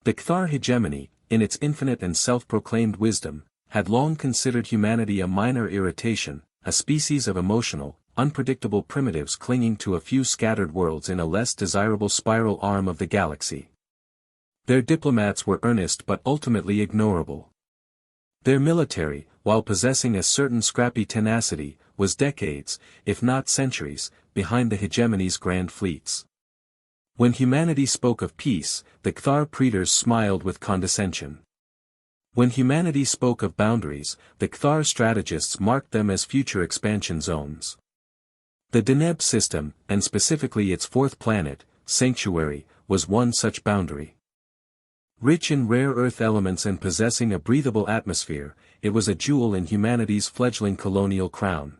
The Cthar hegemony, in its infinite and self-proclaimed wisdom, had long considered humanity a minor irritation, a species of emotional, unpredictable primitives clinging to a few scattered worlds in a less desirable spiral arm of the galaxy. Their diplomats were earnest but ultimately ignorable. Their military, while possessing a certain scrappy tenacity, was decades, if not centuries, behind the hegemony's grand fleets. When humanity spoke of peace, the Cthar praetors smiled with condescension. When humanity spoke of boundaries, the Cthar strategists marked them as future expansion zones. The Deneb system, and specifically its fourth planet, Sanctuary, was one such boundary. Rich in rare earth elements and possessing a breathable atmosphere, it was a jewel in humanity's fledgling colonial crown.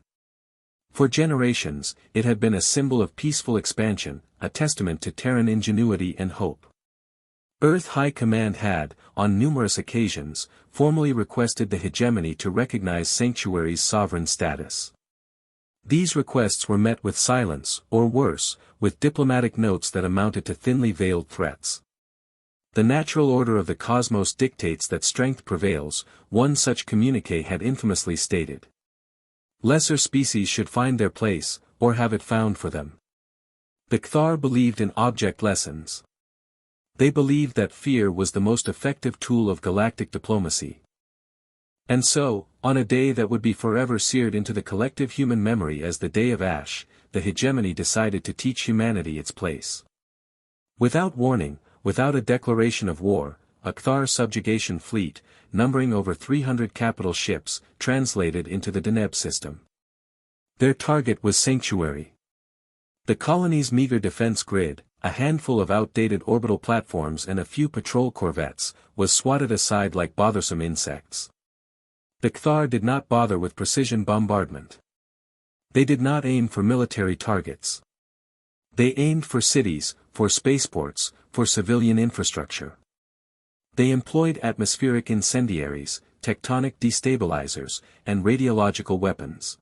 For generations, it had been a symbol of peaceful expansion, a testament to Terran ingenuity and hope. Earth High Command had, on numerous occasions, formally requested the hegemony to recognize Sanctuary's sovereign status. These requests were met with silence, or worse, with diplomatic notes that amounted to thinly veiled threats. The natural order of the cosmos dictates that strength prevails, one such communique had infamously stated. Lesser species should find their place, or have it found for them. The Cthar believed in object lessons. They believed that fear was the most effective tool of galactic diplomacy. And so, on a day that would be forever seared into the collective human memory as the Day of Ash, the hegemony decided to teach humanity its place. Without warning, without a declaration of war, a Cthar subjugation fleet, numbering over 300 capital ships, translated into the Deneb system. Their target was Sanctuary. The colony's meager defense grid, a handful of outdated orbital platforms and a few patrol corvettes, was swatted aside like bothersome insects. The Cthar did not bother with precision bombardment. They did not aim for military targets. They aimed for cities, for spaceports, for civilian infrastructure. They employed atmospheric incendiaries, tectonic destabilizers, and radiological weapons.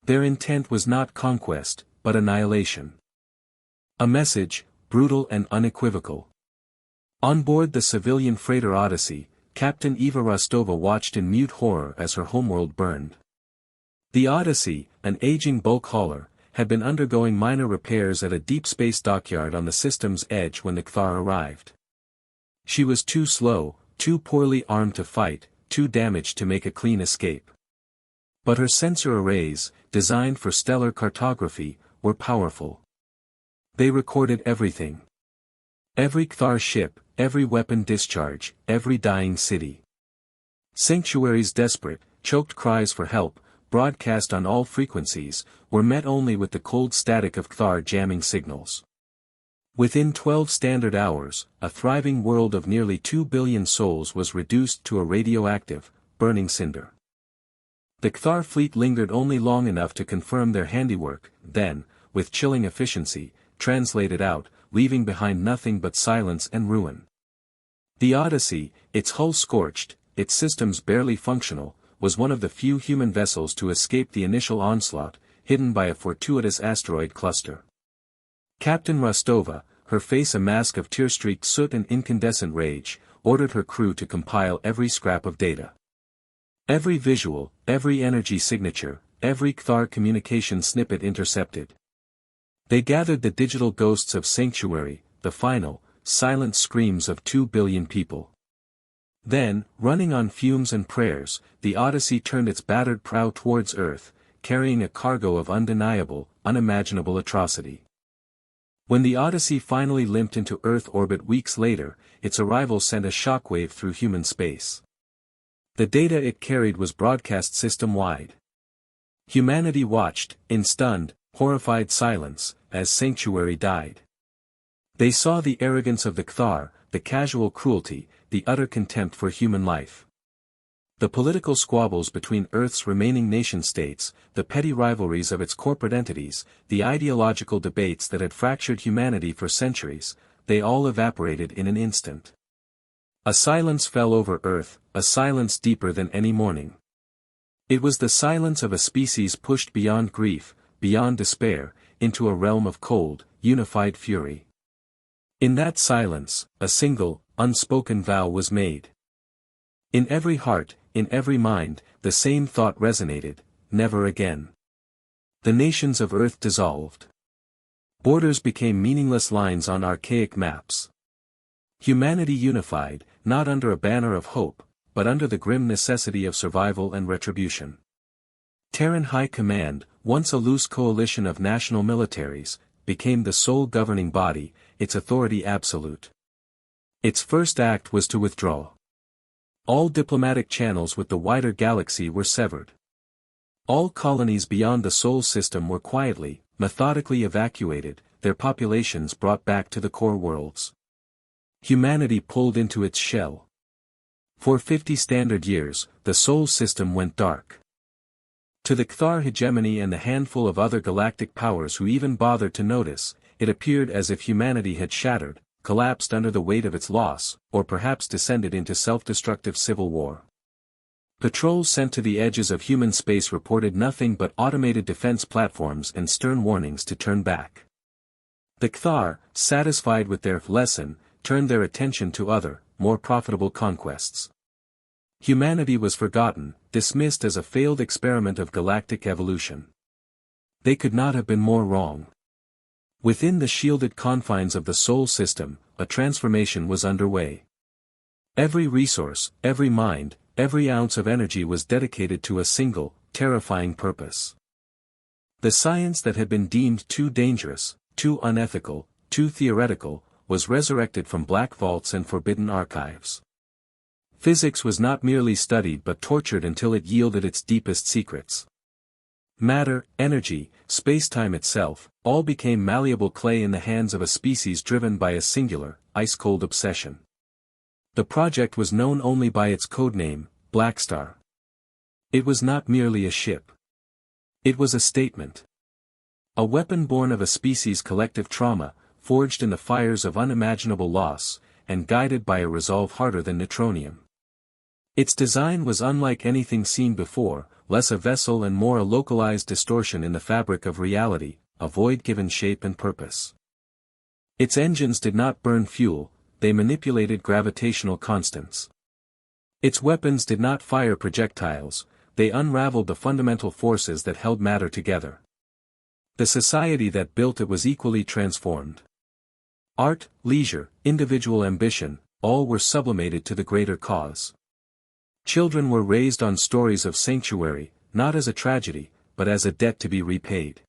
Their intent was not conquest, but annihilation. A message, brutal and unequivocal. On board the civilian freighter Odyssey, Captain Eva Rostova watched in mute horror as her homeworld burned. The Odyssey, an aging bulk hauler, had been undergoing minor repairs at a deep space dockyard on the system's edge when the Cthar arrived. She was too slow, too poorly armed to fight, too damaged to make a clean escape. But her sensor arrays, designed for stellar cartography, were powerful. They recorded everything. Every Cthar ship, every weapon discharge, every dying city. Sanctuary's desperate, choked cries for help, broadcast on all frequencies, were met only with the cold static of Cthar jamming signals. Within 12 standard hours, a thriving world of nearly 2 billion souls was reduced to a radioactive, burning cinder. The Cthar fleet lingered only long enough to confirm their handiwork, then, with chilling efficiency, translated out, leaving behind nothing but silence and ruin. The Odyssey, its hull scorched, its systems barely functional, was one of the few human vessels to escape the initial onslaught, hidden by a fortuitous asteroid cluster. Captain Rostova, her face a mask of tear-streaked soot and incandescent rage, ordered her crew to compile every scrap of data. Every visual, every energy signature, every Cthar communication snippet intercepted. They gathered the digital ghosts of Sanctuary, the final, silent screams of 2 billion people. Then, running on fumes and prayers, the Odyssey turned its battered prow towards Earth, carrying a cargo of undeniable, unimaginable atrocity. When the Odyssey finally limped into Earth orbit weeks later, its arrival sent a shockwave through human space. The data it carried was broadcast system-wide. Humanity watched, in stunned, horrified silence, as Sanctuary died. They saw the arrogance of the Cthar, the casual cruelty, the utter contempt for human life. The political squabbles between Earth's remaining nation-states, the petty rivalries of its corporate entities, the ideological debates that had fractured humanity for centuries, they all evaporated in an instant. A silence fell over Earth, a silence deeper than any mourning. It was the silence of a species pushed beyond grief, beyond despair, into a realm of cold, unified fury. In that silence, a single, unspoken vow was made. In every heart, in every mind, the same thought resonated: never again. The nations of Earth dissolved. Borders became meaningless lines on archaic maps. Humanity unified, not under a banner of hope, but under the grim necessity of survival and retribution. Terran High Command, once a loose coalition of national militaries, became the sole governing body, its authority absolute. Its first act was to withdraw. All diplomatic channels with the wider galaxy were severed. All colonies beyond the Sol system were quietly, methodically evacuated, their populations brought back to the core worlds. Humanity pulled into its shell. For 50 standard years, the Sol system went dark. To the Cthar hegemony and the handful of other galactic powers who even bothered to notice, it appeared as if humanity had shattered, collapsed under the weight of its loss, or perhaps descended into self-destructive civil war. Patrols sent to the edges of human space reported nothing but automated defense platforms and stern warnings to turn back. The Cthar, satisfied with their lesson, turned their attention to other, more profitable conquests. Humanity was forgotten, dismissed as a failed experiment of galactic evolution. They could not have been more wrong. Within the shielded confines of the Sol system, a transformation was underway. Every resource, every mind, every ounce of energy was dedicated to a single, terrifying purpose. The science that had been deemed too dangerous, too unethical, too theoretical, was resurrected from black vaults and forbidden archives. Physics was not merely studied but tortured until it yielded its deepest secrets. Matter, energy, space-time itself, all became malleable clay in the hands of a species driven by a singular, ice-cold obsession. The project was known only by its codename, Blackstar. It was not merely a ship. It was a statement. A weapon born of a species' collective trauma, forged in the fires of unimaginable loss, and guided by a resolve harder than neutronium. Its design was unlike anything seen before, less a vessel and more a localized distortion in the fabric of reality, a void given shape and purpose. Its engines did not burn fuel, they manipulated gravitational constants. Its weapons did not fire projectiles, they unraveled the fundamental forces that held matter together. The society that built it was equally transformed. Art, leisure, individual ambition, all were sublimated to the greater cause. Children were raised on stories of sanctuary, not as a tragedy, but as a debt to be repaid.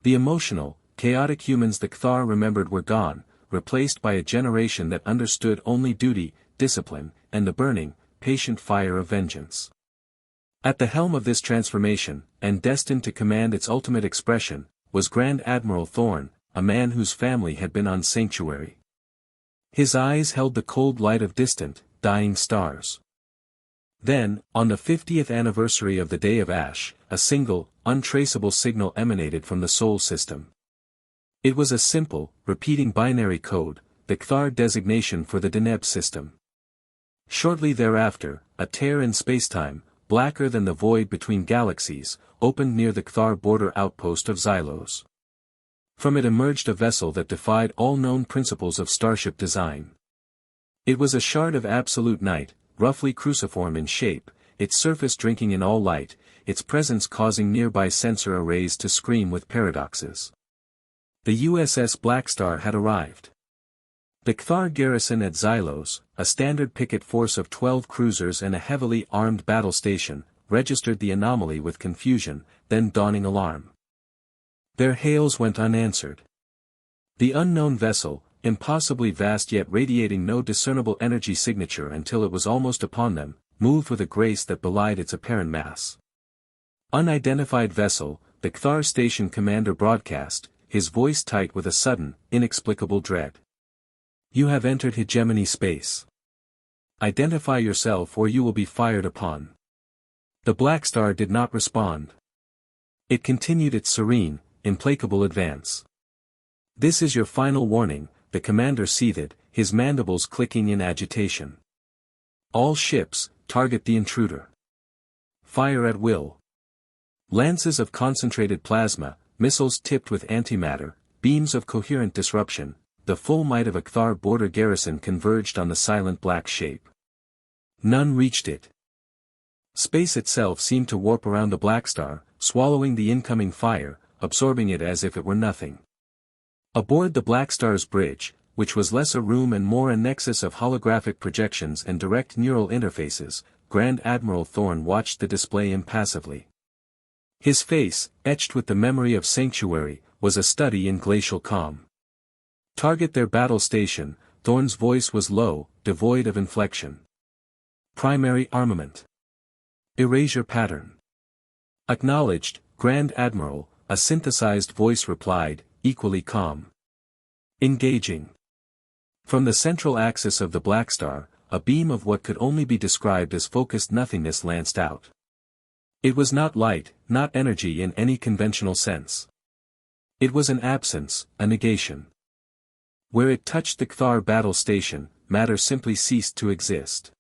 The emotional, chaotic humans the Cthar remembered were gone, replaced by a generation that understood only duty, discipline, and the burning, patient fire of vengeance. At the helm of this transformation, and destined to command its ultimate expression, was Grand Admiral Thorne, a man whose family had been on sanctuary. His eyes held the cold light of distant, dying stars. Then, on the 50th anniversary of the Day of Ash, a single, untraceable signal emanated from the Sol system. It was a simple, repeating binary code, the Cthar designation for the Deneb system. Shortly thereafter, a tear in spacetime, blacker than the void between galaxies, opened near the Cthar border outpost of Xylos. From it emerged a vessel that defied all known principles of starship design. It was a shard of absolute night, roughly cruciform in shape, its surface drinking in all light, its presence causing nearby sensor arrays to scream with paradoxes. The USS Blackstar had arrived. The Cthar garrison at Xylos, a standard picket force of 12 cruisers and a heavily armed battle station, registered the anomaly with confusion, then dawning alarm. Their hails went unanswered. The unknown vessel, impossibly vast yet radiating no discernible energy signature until it was almost upon them, moved with a grace that belied its apparent mass. Unidentified vessel, the Cthar station commander broadcast, his voice tight with a sudden, inexplicable dread. You have entered hegemony space. Identify yourself or you will be fired upon. The Blackstar did not respond. It continued its serene, implacable advance. This is your final warning, the commander seethed, his mandibles clicking in agitation. All ships, target the intruder. Fire at will. Lances of concentrated plasma, missiles tipped with antimatter, beams of coherent disruption, the full might of a Kthar border garrison converged on the silent black shape. None reached it. Space itself seemed to warp around the Blackstar, swallowing the incoming fire, absorbing it as if it were nothing. Aboard the Blackstar's bridge, which was less a room and more a nexus of holographic projections and direct neural interfaces, Grand Admiral Thorn watched the display impassively. His face, etched with the memory of Sanctuary, was a study in glacial calm. Target their battle station, Thorn's voice was low, devoid of inflection. Primary armament. Erasure pattern. Acknowledged, Grand Admiral, a synthesized voice replied, equally calm. Engaging. From the central axis of the Blackstar, a beam of what could only be described as focused nothingness lanced out. It was not light, not energy in any conventional sense. It was an absence, a negation. Where it touched the Kthar battle station, matter simply ceased to exist.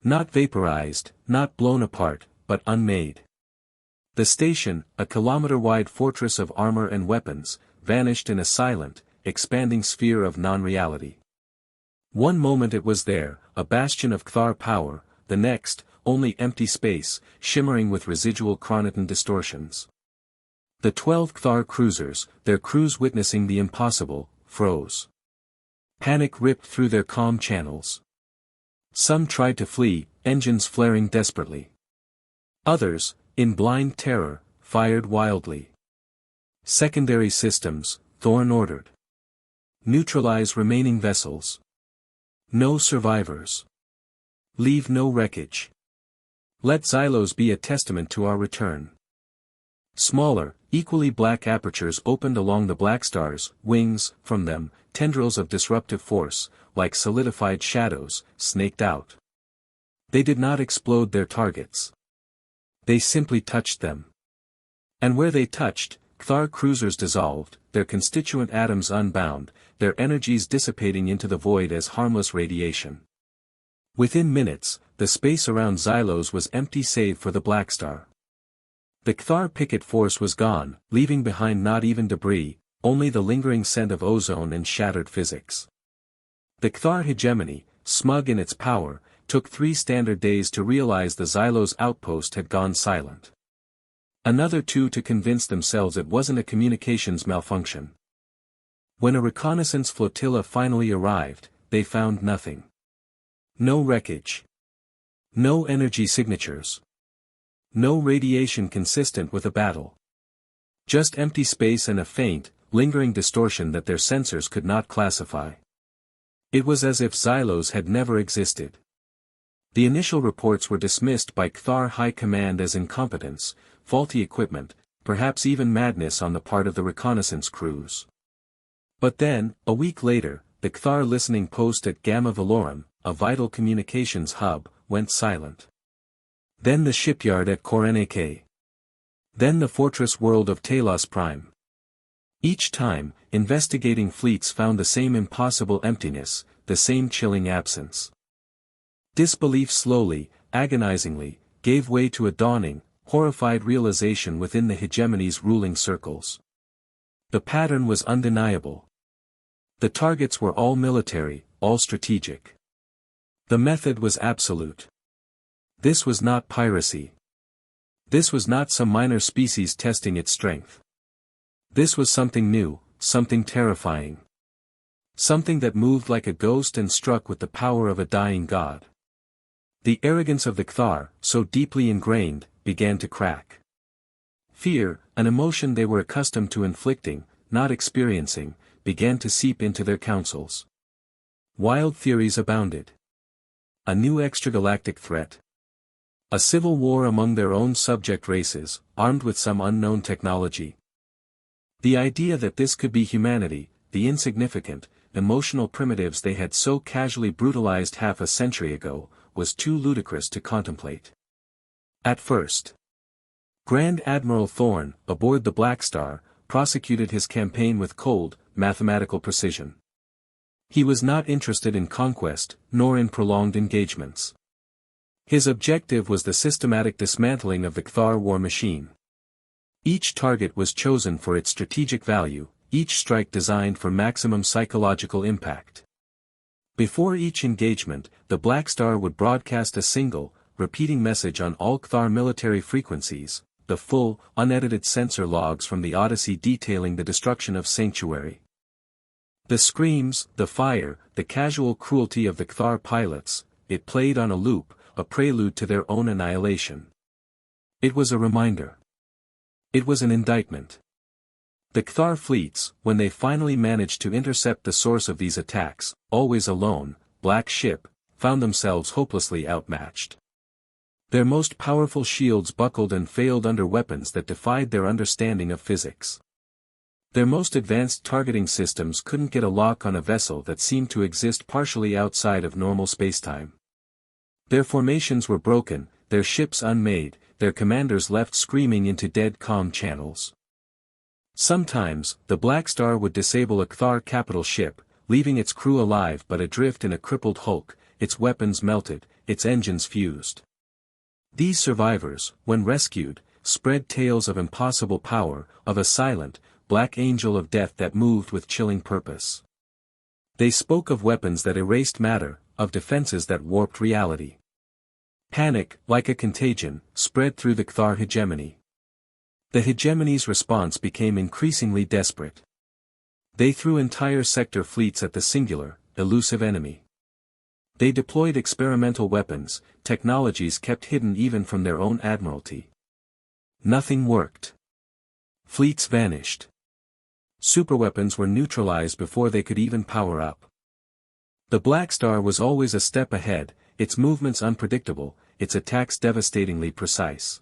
Not vaporized, not blown apart, but unmade. The station, a kilometer-wide fortress of armor and weapons, vanished in a silent, expanding sphere of non-reality. One moment it was there, a bastion of Kthar power, the next, only empty space, shimmering with residual chronoton distortions. The 12 Kthar cruisers, their crews witnessing the impossible, froze. Panic ripped through their calm channels. Some tried to flee, engines flaring desperately. Others, in blind terror, fired wildly. Secondary systems, Thorn ordered. Neutralize remaining vessels. No survivors. Leave no wreckage. Let Xylos be a testament to our return. Smaller, equally black apertures opened along the Blackstar's wings, from them, tendrils of disruptive force, like solidified shadows, snaked out. They did not explode their targets. They simply touched them. And where they touched, Kthar cruisers dissolved, their constituent atoms unbound, their energies dissipating into the void as harmless radiation. Within minutes, the space around Xylos was empty save for the Blackstar. The Kthar picket force was gone, leaving behind not even debris, only the lingering scent of ozone and shattered physics. The Kthar hegemony, smug in its power, took 3 standard days to realize the Xylos outpost had gone silent. Another 2 to convince themselves it wasn't a communications malfunction. When a reconnaissance flotilla finally arrived, they found nothing. No wreckage. No energy signatures. No radiation consistent with a battle. Just empty space and a faint, lingering distortion that their sensors could not classify. It was as if Xylos had never existed. The initial reports were dismissed by Kthar High Command as incompetence, faulty equipment, perhaps even madness on the part of the reconnaissance crews. But then, a week later, the Kthar listening post at Gamma Velorum, a vital communications hub, went silent. Then the shipyard at Korenek. Then the fortress world of Talos Prime. Each time, investigating fleets found the same impossible emptiness, the same chilling absence. Disbelief slowly, agonizingly, gave way to a dawning, horrified realization within the hegemony's ruling circles. The pattern was undeniable. The targets were all military, all strategic. The method was absolute. This was not piracy. This was not some minor species testing its strength. This was something new, something terrifying. Something that moved like a ghost and struck with the power of a dying god. The arrogance of the Kthar, so deeply ingrained, began to crack. Fear, an emotion they were accustomed to inflicting, not experiencing, began to seep into their councils. Wild theories abounded. A new extragalactic threat. A civil war among their own subject races, armed with some unknown technology. The idea that this could be humanity, the insignificant, emotional primitives they had so casually brutalized half a century ago, was too ludicrous to contemplate. At first, Grand Admiral Thorn, aboard the Blackstar, prosecuted his campaign with cold, mathematical precision. He was not interested in conquest, nor in prolonged engagements. His objective was the systematic dismantling of the Kthar war machine. Each target was chosen for its strategic value, each strike designed for maximum psychological impact. Before each engagement, the Blackstar would broadcast a single, repeating message on all Kthar military frequencies, the full, unedited sensor logs from the Odyssey detailing the destruction of Sanctuary. The screams, the fire, the casual cruelty of the Kthar pilots, it played on a loop, a prelude to their own annihilation. It was a reminder. It was an indictment. The Kthar fleets, when they finally managed to intercept the source of these attacks, always alone, Black Ship, found themselves hopelessly outmatched. Their most powerful shields buckled and failed under weapons that defied their understanding of physics. Their most advanced targeting systems couldn't get a lock on a vessel that seemed to exist partially outside of normal spacetime. Their formations were broken, their ships unmade, their commanders left screaming into dead calm channels. Sometimes, the Blackstar would disable a Kthar capital ship, leaving its crew alive but adrift in a crippled hulk, its weapons melted, its engines fused. These survivors, when rescued, spread tales of impossible power, of a silent, black angel of death that moved with chilling purpose. They spoke of weapons that erased matter, of defenses that warped reality. Panic, like a contagion, spread through the Kthar hegemony. The hegemony's response became increasingly desperate. They threw entire sector fleets at the singular, elusive enemy. They deployed experimental weapons, technologies kept hidden even from their own admiralty. Nothing worked. Fleets vanished. Superweapons were neutralized before they could even power up. The Blackstar was always a step ahead, its movements unpredictable, its attacks devastatingly precise.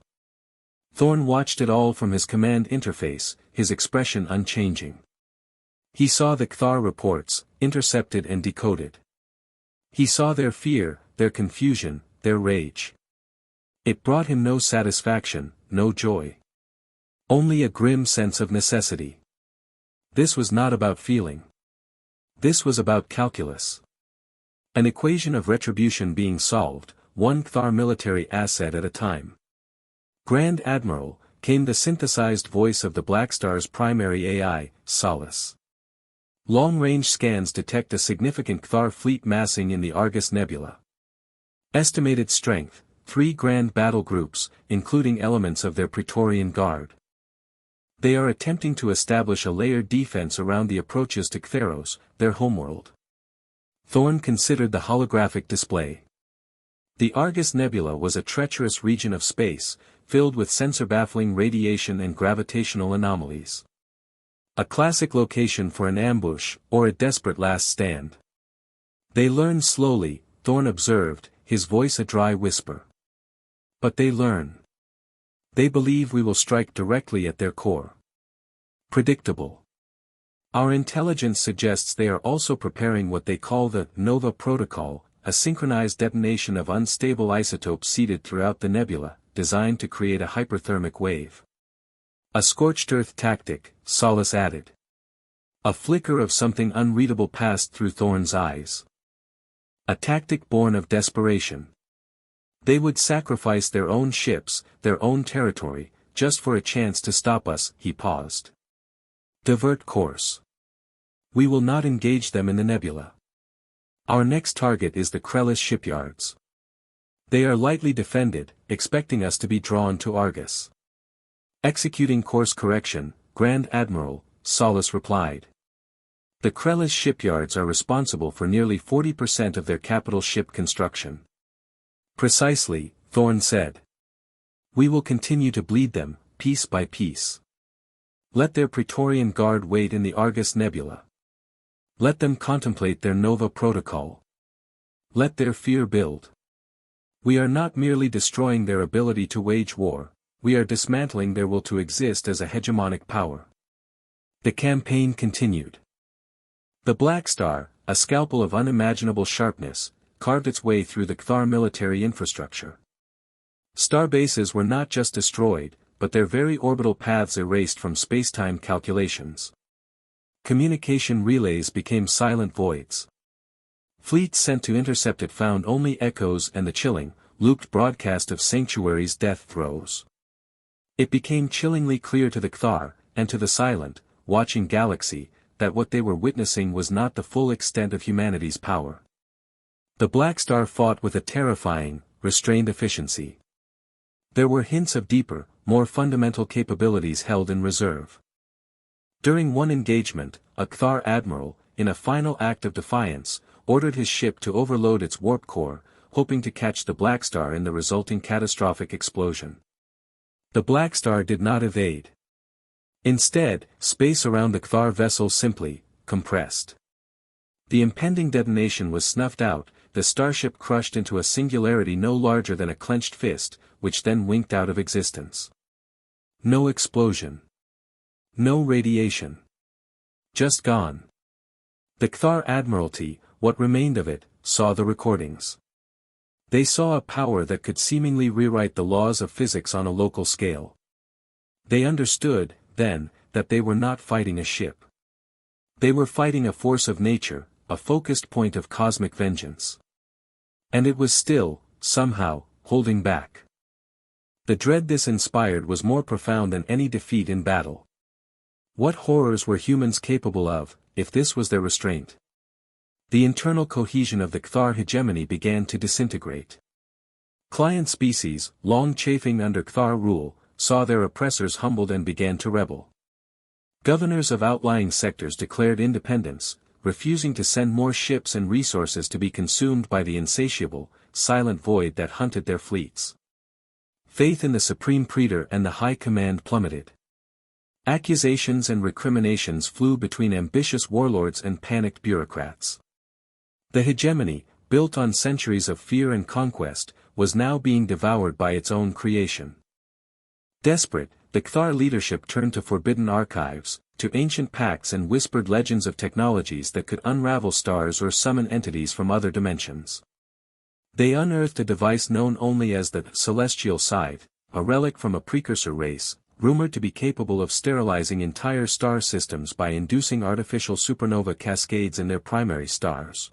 Thorn watched it all from his command interface, his expression unchanging. He saw the Kthar reports, intercepted and decoded. He saw their fear, their confusion, their rage. It brought him no satisfaction, no joy. Only a grim sense of necessity. This was not about feeling. This was about calculus. An equation of retribution being solved, one Kthar military asset at a time. Grand Admiral, came the synthesized voice of the Blackstar's primary AI, Solace. Long-range scans detect a significant Kthar fleet massing in the Argus Nebula. Estimated strength, 3 grand battle groups, including elements of their Praetorian Guard. They are attempting to establish a layered defense around the approaches to Ktheros, their homeworld. Thorn considered the holographic display. The Argus Nebula was a treacherous region of space, filled with sensor-baffling radiation and gravitational anomalies. A classic location for an ambush, or a desperate last stand. They learn slowly, Thorn observed, his voice a dry whisper. But they learn. They believe we will strike directly at their core. Predictable. Our intelligence suggests they are also preparing what they call the Nova Protocol, a synchronized detonation of unstable isotopes seeded throughout the nebula, designed to create a hyperthermic wave. A scorched earth tactic, Solace added. A flicker of something unreadable passed through Thorn's eyes. A tactic born of desperation. They would sacrifice their own ships, their own territory, just for a chance to stop us, he paused. Divert course. We will not engage them in the nebula. Our next target is the Krellis shipyards. They are lightly defended, expecting us to be drawn to Argus. Executing course correction, Grand Admiral, Solace replied. The Krellis shipyards are responsible for nearly 40% of their capital ship construction. Precisely, Thorn said. We will continue to bleed them, piece by piece. Let their Praetorian Guard wait in the Argus Nebula. Let them contemplate their Nova Protocol. Let their fear build. We are not merely destroying their ability to wage war, we are dismantling their will to exist as a hegemonic power. The campaign continued. The Blackstar, a scalpel of unimaginable sharpness, carved its way through the Kthar military infrastructure. Starbases were not just destroyed, but their very orbital paths erased from spacetime calculations. Communication relays became silent voids. Fleets sent to intercept it found only echoes and the chilling, looped broadcast of Sanctuary's death throes. It became chillingly clear to the Kthar, and to the silent, watching galaxy, that what they were witnessing was not the full extent of humanity's power. The Blackstar fought with a terrifying, restrained efficiency. There were hints of deeper, more fundamental capabilities held in reserve. During one engagement, a Kthar admiral, in a final act of defiance, ordered his ship to overload its warp core, hoping to catch the Blackstar in the resulting catastrophic explosion. The Blackstar did not evade. Instead, space around the Kthar vessel simply compressed. The impending detonation was snuffed out, the starship crushed into a singularity no larger than a clenched fist, which then winked out of existence. No explosion. No radiation. Just gone. The Kthar Admiralty, what remained of it, saw the recordings. They saw a power that could seemingly rewrite the laws of physics on a local scale. They understood, then, that they were not fighting a ship. They were fighting a force of nature, a focused point of cosmic vengeance. And it was still, somehow, holding back. The dread this inspired was more profound than any defeat in battle. What horrors were humans capable of, if this was their restraint? The internal cohesion of the Kthar hegemony began to disintegrate. Client species, long chafing under Kthar rule, saw their oppressors humbled and began to rebel. Governors of outlying sectors declared independence, refusing to send more ships and resources to be consumed by the insatiable, silent void that hunted their fleets. Faith in the Supreme Praetor and the High Command plummeted. Accusations and recriminations flew between ambitious warlords and panicked bureaucrats. The hegemony, built on centuries of fear and conquest, was now being devoured by its own creation. Desperate, the Kthar leadership turned to forbidden archives, to ancient pacts and whispered legends of technologies that could unravel stars or summon entities from other dimensions. They unearthed a device known only as the Celestial Scythe, a relic from a precursor race, rumored to be capable of sterilizing entire star systems by inducing artificial supernova cascades in their primary stars.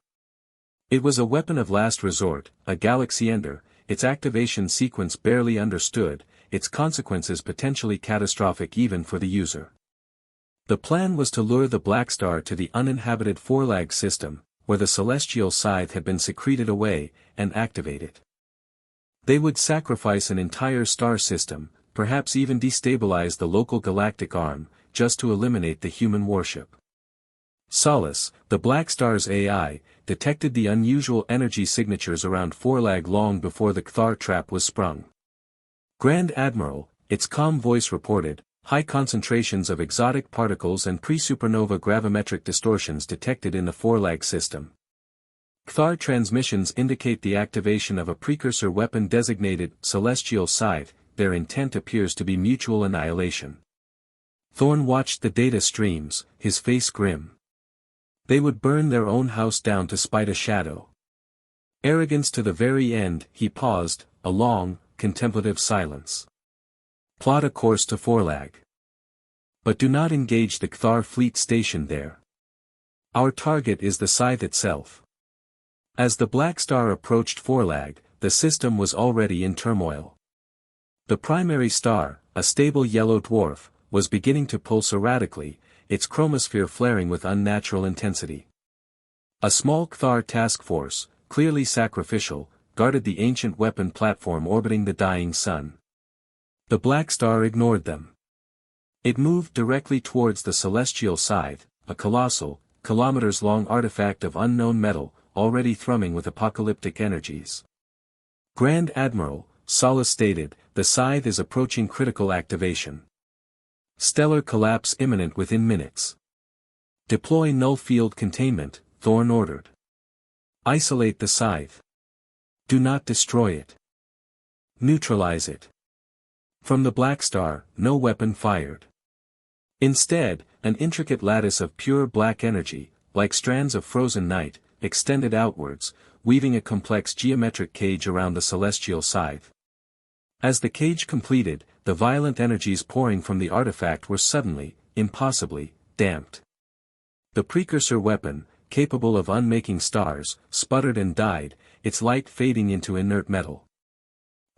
It was a weapon of last resort, a galaxy ender, its activation sequence barely understood, its consequences potentially catastrophic even for the user. The plan was to lure the Blackstar to the uninhabited Forlag system, where the Celestial Scythe had been secreted away, and activate it. They would sacrifice an entire star system, perhaps even destabilize the local galactic arm, just to eliminate the human warship. Solace, the Blackstar's AI, detected the unusual energy signatures around Forlag long before the Kthar trap was sprung. Grand Admiral, its calm voice reported, high concentrations of exotic particles and pre-supernova gravimetric distortions detected in the Forlag system. Kthar transmissions indicate the activation of a precursor weapon designated Celestial Scythe. Their intent appears to be mutual annihilation. Thorn watched the data streams, his face grim. They would burn their own house down to spite a shadow. Arrogance to the very end, he paused, a long, contemplative silence. Plot a course to Forlag. But do not engage the Kthar fleet stationed there. Our target is the Scythe itself. As the Blackstar approached Forlag, the system was already in turmoil. The primary star, a stable yellow dwarf, was beginning to pulse erratically, its chromosphere flaring with unnatural intensity. A small Kthar task force, clearly sacrificial, guarded the ancient weapon platform orbiting the dying sun. The Blackstar ignored them. It moved directly towards the Celestial Scythe, a colossal, kilometers-long artifact of unknown metal, already thrumming with apocalyptic energies. Grand Admiral, Solace stated, the Scythe is approaching critical activation. Stellar collapse imminent within minutes. Deploy null field containment, Thorn ordered. Isolate the Scythe. Do not destroy it. Neutralize it. From the Blackstar, no weapon fired. Instead, an intricate lattice of pure black energy, like strands of frozen night, extended outwards, weaving a complex geometric cage around the Celestial Scythe. As the cage completed, the violent energies pouring from the artifact were suddenly, impossibly, damped. The precursor weapon, capable of unmaking stars, sputtered and died, its light fading into inert metal.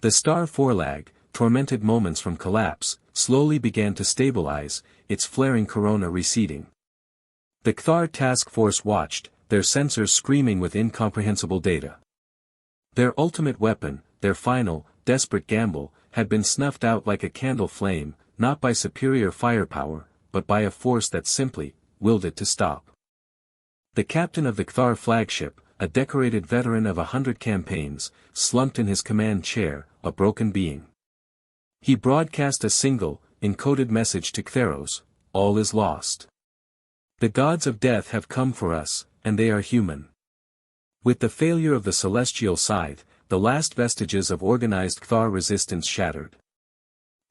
The star Forlag, tormented moments from collapse, slowly began to stabilize, its flaring corona receding. The Cthar task force watched, their sensors screaming with incomprehensible data. Their ultimate weapon, their final, desperate gamble, had been snuffed out like a candle flame, not by superior firepower, but by a force that simply willed it to stop. The captain of the Cthar flagship, a decorated veteran of 100 campaigns, slumped in his command chair, a broken being. He broadcast a single, encoded message to Ctheros: all is lost. The gods of death have come for us, and they are human. With the failure of the celestial scythe, the last vestiges of organized Cthar resistance shattered.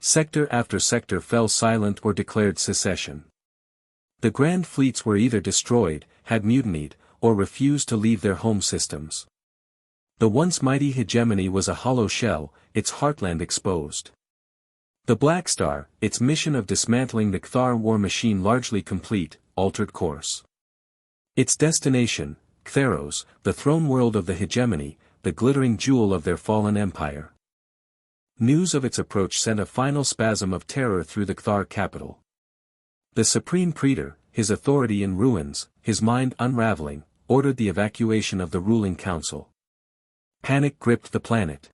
Sector after sector fell silent or declared secession. The grand fleets were either destroyed, had mutinied, or refused to leave their home systems. The once mighty hegemony was a hollow shell, its heartland exposed. The Blackstar, its mission of dismantling the Cthar war machine largely complete, altered course. Its destination, Ctheros, the throne world of the hegemony, the glittering jewel of their fallen empire. News of its approach sent a final spasm of terror through the Cthar capital. The Supreme Praetor, his authority in ruins, his mind unraveling, ordered the evacuation of the ruling council. Panic gripped the planet.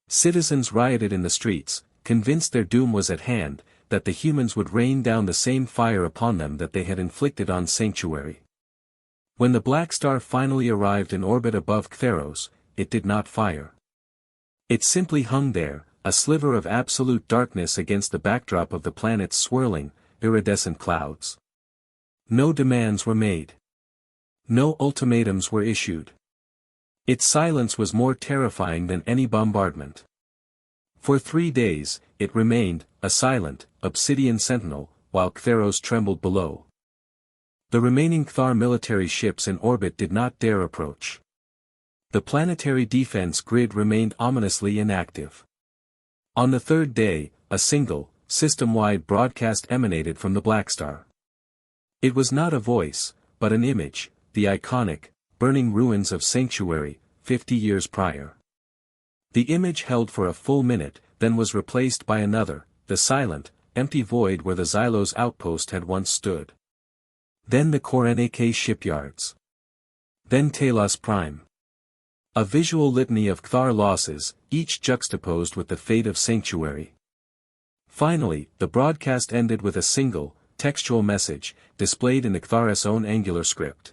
Citizens rioted in the streets, convinced their doom was at hand, that the humans would rain down the same fire upon them that they had inflicted on Sanctuary. When the Blackstar finally arrived in orbit above Ctheros, it did not fire. It simply hung there, a sliver of absolute darkness against the backdrop of the planet's swirling, iridescent clouds. No demands were made. No ultimatums were issued. Its silence was more terrifying than any bombardment. For 3 days, it remained, a silent, obsidian sentinel, while Ctheros trembled below. The remaining Cthar military ships in orbit did not dare approach. The planetary defense grid remained ominously inactive. On the 3rd day, a single, system-wide broadcast emanated from the Blackstar. It was not a voice, but an image, the iconic, burning ruins of Sanctuary, 50 years prior. The image held for a full minute, then was replaced by another, the silent, empty void where the Xylos outpost had once stood. Then the Korenak shipyards. Then Talos Prime. A visual litany of Cthar losses, each juxtaposed with the fate of Sanctuary. Finally, the broadcast ended with a single, textual message, displayed in the Cthar's own angular script.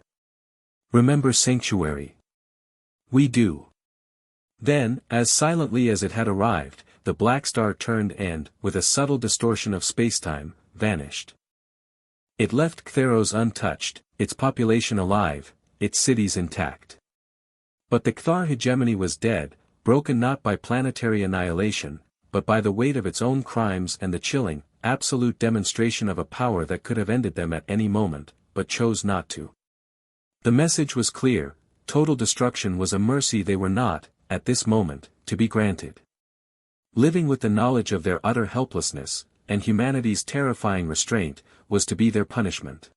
Remember Sanctuary. We do. Then, as silently as it had arrived, the Blackstar turned and, with a subtle distortion of spacetime, vanished. It left Ctheros untouched, its population alive, its cities intact. But the Cthar hegemony was dead, broken not by planetary annihilation, but by the weight of its own crimes and the chilling, absolute demonstration of a power that could have ended them at any moment, but chose not to. The message was clear: total destruction was a mercy they were not, at this moment, to be granted. Living with the knowledge of their utter helplessness, and humanity's terrifying restraint, was to be their punishment.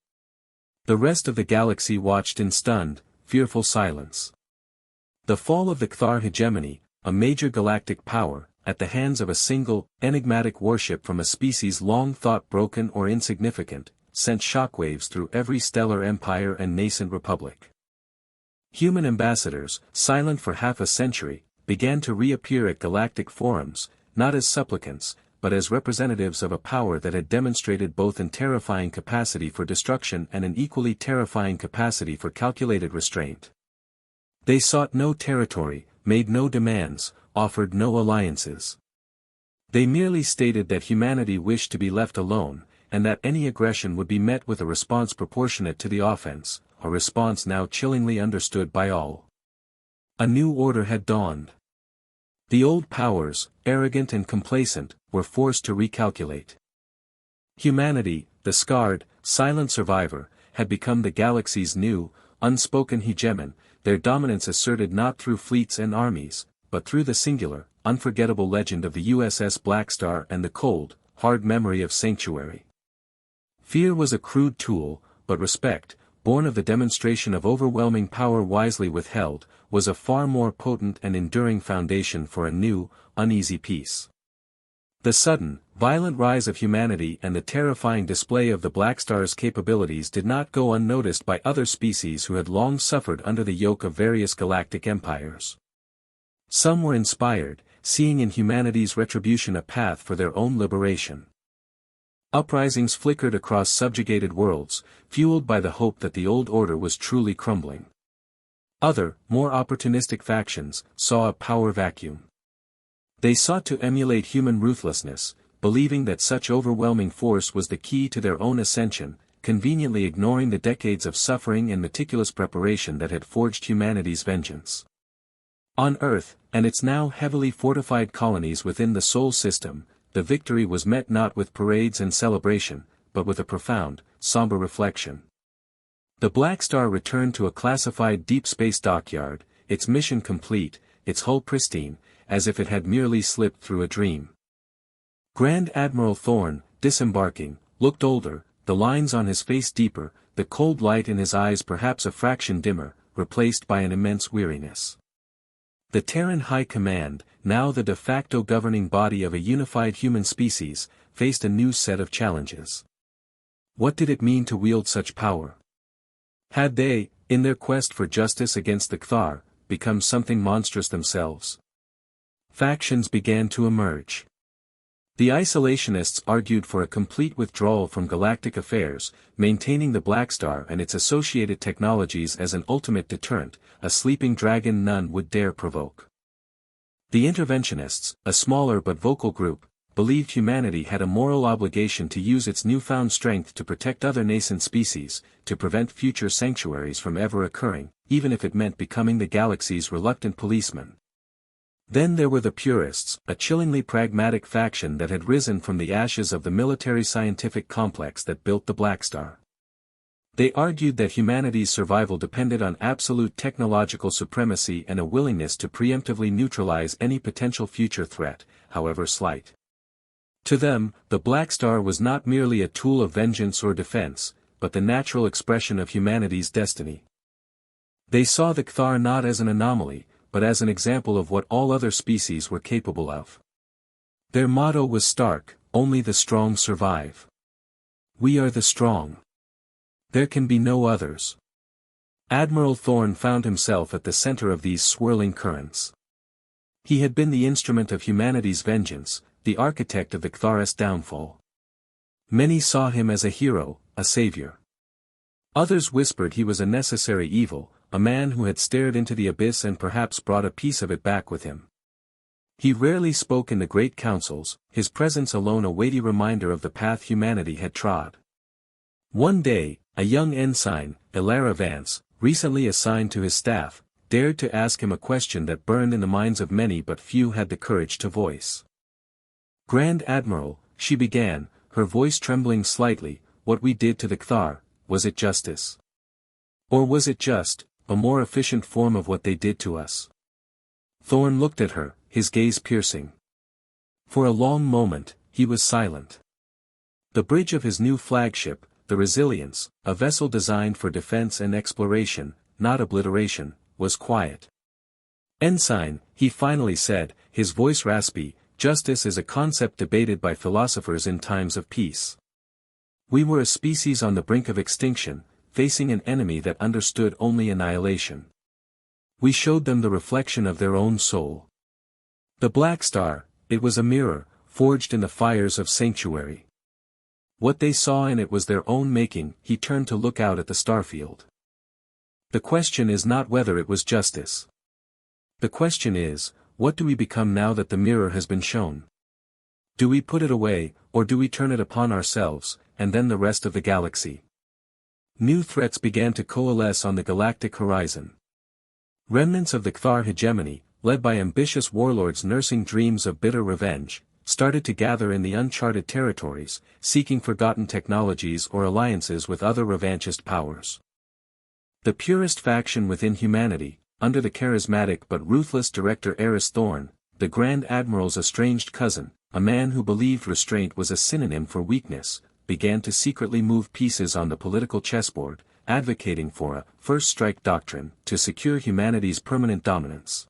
The rest of the galaxy watched in stunned, fearful silence. The fall of the Cthar hegemony, a major galactic power, at the hands of a single, enigmatic warship from a species long thought broken or insignificant, sent shockwaves through every stellar empire and nascent republic. Human ambassadors, silent for half a century, began to reappear at galactic forums, not as supplicants, but as representatives of a power that had demonstrated both an terrifying capacity for destruction and an equally terrifying capacity for calculated restraint. They sought no territory, made no demands, offered no alliances. They merely stated that humanity wished to be left alone, and that any aggression would be met with a response proportionate to the offense, a response now chillingly understood by all. A new order had dawned. The old powers, arrogant and complacent, were forced to recalculate. Humanity, the scarred, silent survivor, had become the galaxy's new, unspoken hegemon, their dominance asserted not through fleets and armies, but through the singular, unforgettable legend of the USS Blackstar and the cold, hard memory of Sanctuary. Fear was a crude tool, but respect, born of the demonstration of overwhelming power wisely withheld, was a far more potent and enduring foundation for a new, uneasy peace. The sudden, violent rise of humanity and the terrifying display of the Blackstar's capabilities did not go unnoticed by other species who had long suffered under the yoke of various galactic empires. Some were inspired, seeing in humanity's retribution a path for their own liberation. Uprisings flickered across subjugated worlds, fueled by the hope that the old order was truly crumbling. Other, more opportunistic factions, saw a power vacuum. They sought to emulate human ruthlessness, believing that such overwhelming force was the key to their own ascension, conveniently ignoring the decades of suffering and meticulous preparation that had forged humanity's vengeance. On Earth, and its now heavily fortified colonies within the Sol system, the victory was met not with parades and celebration, but with a profound, somber reflection. The Blackstar returned to a classified deep space dockyard, its mission complete, its hull pristine, as if it had merely slipped through a dream. Grand Admiral Thorne, disembarking, looked older, the lines on his face deeper, the cold light in his eyes perhaps a fraction dimmer, replaced by an immense weariness. The Terran High Command, now the de facto governing body of a unified human species, faced a new set of challenges. What did it mean to wield such power? Had they, in their quest for justice against the Cthar, become something monstrous themselves? Factions began to emerge. The isolationists argued for a complete withdrawal from galactic affairs, maintaining the Blackstar and its associated technologies as an ultimate deterrent, a sleeping dragon none would dare provoke. The interventionists, a smaller but vocal group, believed humanity had a moral obligation to use its newfound strength to protect other nascent species, to prevent future sanctuaries from ever occurring, even if it meant becoming the galaxy's reluctant policeman. Then there were the purists, a chillingly pragmatic faction that had risen from the ashes of the military-scientific complex that built the Blackstar. They argued that humanity's survival depended on absolute technological supremacy and a willingness to preemptively neutralize any potential future threat, however slight. To them, the Blackstar was not merely a tool of vengeance or defense, but the natural expression of humanity's destiny. They saw the Cthar not as an anomaly, but as an example of what all other species were capable of. Their motto was stark: only the strong survive. We are the strong. There can be no others. Admiral Thorne found himself at the center of these swirling currents. He had been the instrument of humanity's vengeance, the architect of the Cthar's downfall. Many saw him as a hero, a savior. Others whispered he was a necessary evil, a man who had stared into the abyss and perhaps brought a piece of it back with him. He rarely spoke in the great councils, his presence alone a weighty reminder of the path humanity had trod. One day, a young ensign, Ilara Vance, recently assigned to his staff, dared to ask him a question that burned in the minds of many but few had the courage to voice. "Grand Admiral," she began, her voice trembling slightly, "what we did to the Cthar, was it justice? Or was it just a more efficient form of what they did to us?" Thorne looked at her, his gaze piercing. For a long moment, he was silent. The bridge of his new flagship, the Resilience, a vessel designed for defense and exploration, not obliteration, was quiet. "Ensign," he finally said, his voice raspy, "justice is a concept debated by philosophers in times of peace. We were a species on the brink of extinction, facing an enemy that understood only annihilation. We showed them the reflection of their own soul. The Blackstar, it was a mirror, forged in the fires of sanctuary. What they saw in it was their own making." He turned to look out at the starfield. "The question is not whether it was justice. The question is, what do we become now that the mirror has been shown? Do we put it away, or do we turn it upon ourselves, and then the rest of the galaxy?" New threats began to coalesce on the galactic horizon. Remnants of the Cthar hegemony, led by ambitious warlords nursing dreams of bitter revenge, started to gather in the uncharted territories, seeking forgotten technologies or alliances with other revanchist powers. The purest faction within humanity, under the charismatic but ruthless director Eris Thorne, the Grand Admiral's estranged cousin, a man who believed restraint was a synonym for weakness, began to secretly move pieces on the political chessboard, advocating for a first strike doctrine to secure humanity's permanent dominance.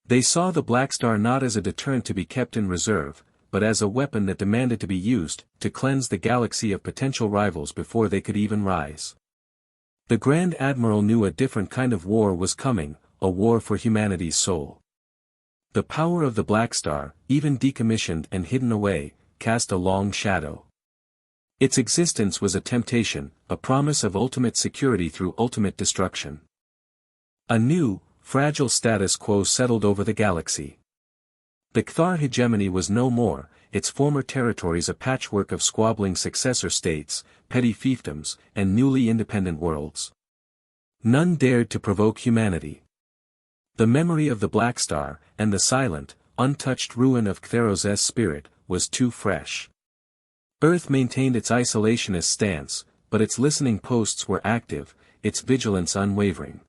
They saw the Blackstar not as a deterrent to be kept in reserve, but as a weapon that demanded to be used, to cleanse the galaxy of potential rivals before they could even rise. The Grand Admiral knew a different kind of war was coming, a war for humanity's soul. The power of the Blackstar, even decommissioned and hidden away, cast a long shadow. Its existence was a temptation, a promise of ultimate security through ultimate destruction. A new, fragile status quo settled over the galaxy. The Cthar hegemony was no more, its former territories a patchwork of squabbling successor states, petty fiefdoms, and newly independent worlds. None dared to provoke humanity. The memory of the Blackstar, and the silent, untouched ruin of Ctheros' spirit, was too fresh. Earth maintained its isolationist stance, but its listening posts were active, its vigilance unwavering.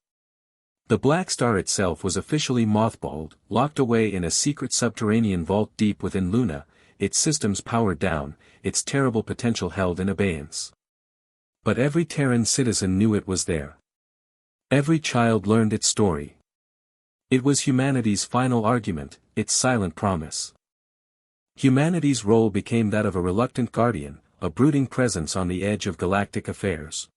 The Blackstar itself was officially mothballed, locked away in a secret subterranean vault deep within Luna, its systems powered down, its terrible potential held in abeyance. But every Terran citizen knew it was there. Every child learned its story. It was humanity's final argument, its silent promise. Humanity's role became that of a reluctant guardian, a brooding presence on the edge of galactic affairs.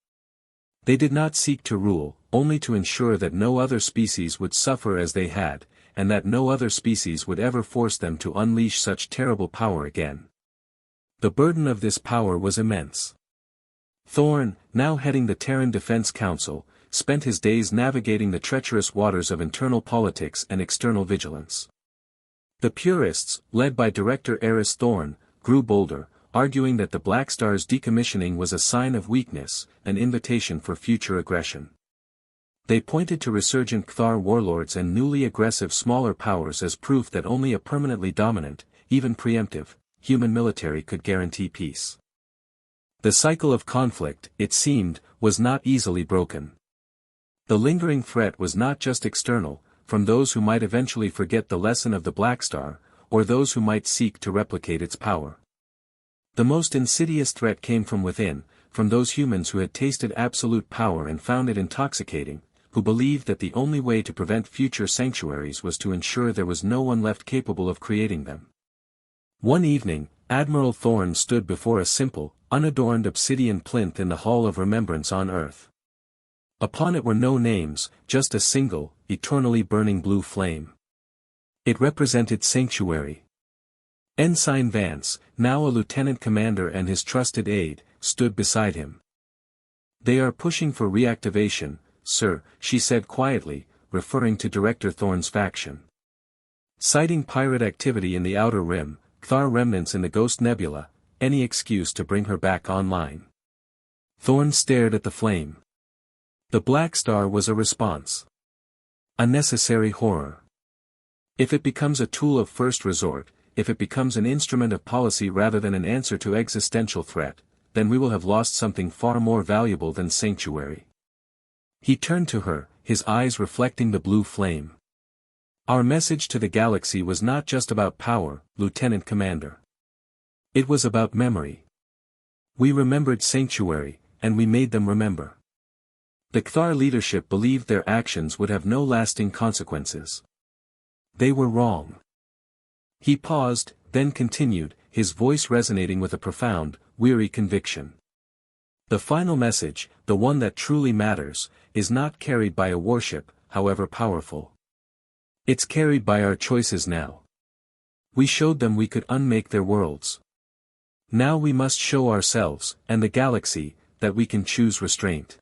They did not seek to rule, only to ensure that no other species would suffer as they had, and that no other species would ever force them to unleash such terrible power again. The burden of this power was immense. Thorn, now heading the Terran Defense Council, spent his days navigating the treacherous waters of internal politics and external vigilance. The purists, led by Director Eris Thorn, grew bolder, arguing that the Blackstar's decommissioning was a sign of weakness, an invitation for future aggression. They pointed to resurgent Cthar warlords and newly aggressive smaller powers as proof that only a permanently dominant, even preemptive, human military could guarantee peace. The cycle of conflict, it seemed, was not easily broken. The lingering threat was not just external, from those who might eventually forget the lesson of the Blackstar, or those who might seek to replicate its power. The most insidious threat came from within, from those humans who had tasted absolute power and found it intoxicating, who believed that the only way to prevent future sanctuaries was to ensure there was no one left capable of creating them. One evening, Admiral Thorn stood before a simple, unadorned obsidian plinth in the Hall of Remembrance on Earth. Upon it were no names, just a single, eternally burning blue flame. It represented sanctuary. Ensign Vance, now a lieutenant commander and his trusted aide, stood beside him. "They are pushing for reactivation, sir," she said quietly, referring to Director Thorn's faction. "Citing pirate activity in the Outer Rim, Cthar remnants in the Ghost Nebula, any excuse to bring her back online." Thorn stared at the flame. The Blackstar was a response. A necessary horror. If it becomes a tool of first resort, if it becomes an instrument of policy rather than an answer to existential threat, then we will have lost something far more valuable than sanctuary. He turned to her, his eyes reflecting the blue flame. "Our message to the galaxy was not just about power, Lieutenant Commander. It was about memory. We remembered sanctuary, and we made them remember. The Cthar leadership believed their actions would have no lasting consequences. They were wrong." He paused, then continued, his voice resonating with a profound, weary conviction. "The final message, the one that truly matters, is not carried by a warship, however powerful. It's carried by our choices now. We showed them we could unmake their worlds. Now we must show ourselves, and the galaxy, that we can choose restraint.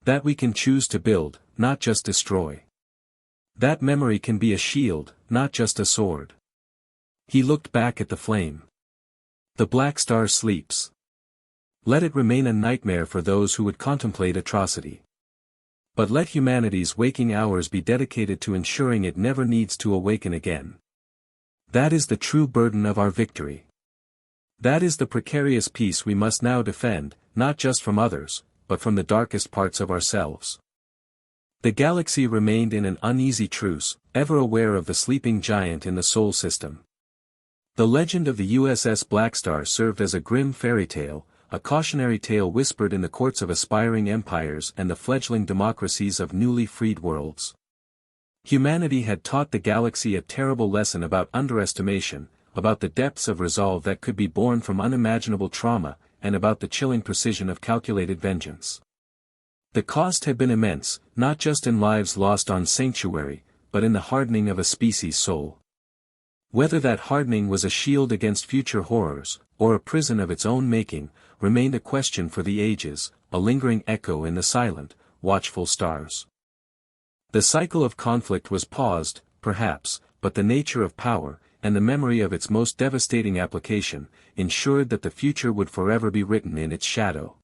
That we can choose to build, not just destroy. That memory can be a shield, not just a sword." He looked back at the flame. "The Blackstar sleeps. Let it remain a nightmare for those who would contemplate atrocity. But let humanity's waking hours be dedicated to ensuring it never needs to awaken again. That is the true burden of our victory. That is the precarious peace we must now defend, not just from others, but from the darkest parts of ourselves." The galaxy remained in an uneasy truce, ever aware of the sleeping giant in the Sol system. The legend of the USS Blackstar served as a grim fairy tale, a cautionary tale whispered in the courts of aspiring empires and the fledgling democracies of newly freed worlds. Humanity had taught the galaxy a terrible lesson about underestimation, about the depths of resolve that could be born from unimaginable trauma, and about the chilling precision of calculated vengeance. The cost had been immense, not just in lives lost on Sanctuary, but in the hardening of a species' soul. Whether that hardening was a shield against future horrors, or a prison of its own making, remained a question for the ages, a lingering echo in the silent, watchful stars. The cycle of conflict was paused, perhaps, but the nature of power, and the memory of its most devastating application, ensured that the future would forever be written in its shadow.